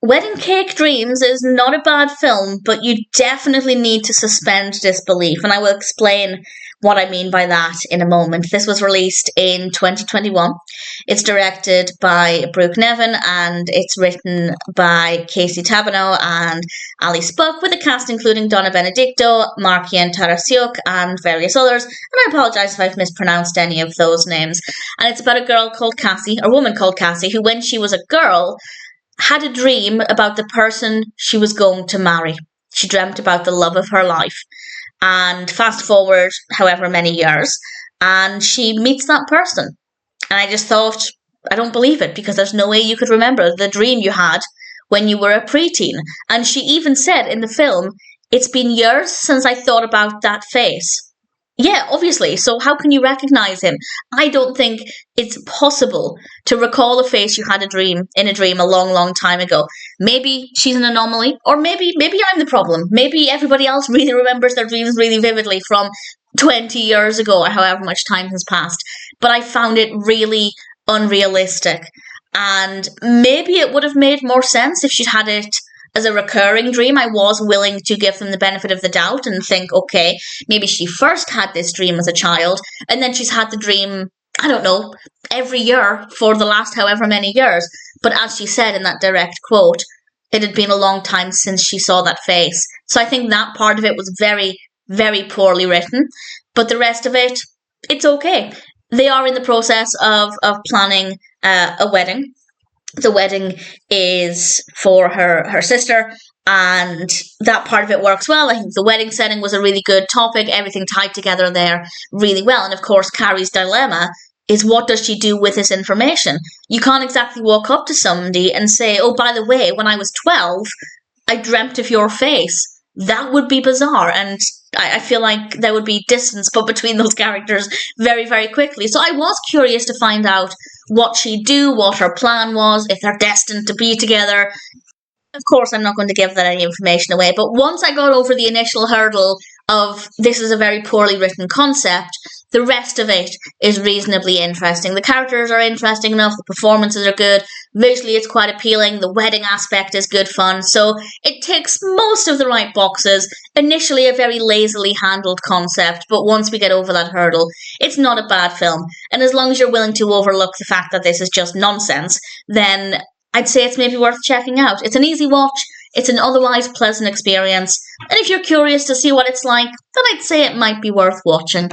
Wedding Cake Dreams is not a bad film, but you definitely need to suspend disbelief, and I will explain what I mean by that in a moment. This was released in 2021. It's directed by Brooke Nevin, and it's written by Casie Tabanou and Ali Spuck, with a cast including Donna Benedicto, Markian Tarasiuk, and various others. And I apologise if I've mispronounced any of those names. And it's about a girl called Casie, or a woman called Casie, who, when she was a girl, had a dream about the person she was going to marry. She dreamt about the love of her life. And fast forward however many years, and she meets that person. And I just thought, I don't believe it, because there's no way you could remember the dream you had when you were a preteen. And she even said in the film, it's been years since I thought about that face. Yeah, obviously. So how can you recognise him? I don't think it's possible to recall a face you had in a dream a long, long time ago. Maybe she's an anomaly, or maybe I'm the problem. Maybe everybody else really remembers their dreams really vividly from 20 years ago, or however much time has passed. But I found it really unrealistic. And maybe it would have made more sense if she'd had it as a recurring dream. I was willing to give them the benefit of the doubt and think, okay, maybe she first had this dream as a child, and then she's had the dream, I don't know, every year for the last however many years. But as she said in that direct quote, it had been a long time since she saw that face. So I think that part of it was very, very poorly written. But the rest of it, it's okay. They are in the process of planning a wedding. The wedding is for her sister, and that part of it works well. I think the wedding setting was a really good topic. Everything tied together there really well. And of course, Carrie's dilemma is, what does she do with this information? You can't exactly walk up to somebody and say, oh, by the way, when I was 12, I dreamt of your face. That would be bizarre, and I feel like there would be distance put between those characters very, very quickly. So I was curious to find out what she'd do, what her plan was, if they're destined to be together. Of course, I'm not going to give that any information away, but once I got over the initial hurdle of this is a very poorly written concept, the rest of it is reasonably interesting. The characters are interesting enough, the performances are good, visually it's quite appealing, the wedding aspect is good fun, so it ticks most of the right boxes. Initially a very lazily handled concept, but once we get over that hurdle, it's not a bad film. And as long as you're willing to overlook the fact that this is just nonsense, then I'd say it's maybe worth checking out. It's an easy watch, it's an otherwise pleasant experience, and if you're curious to see what it's like, then I'd say it might be worth watching.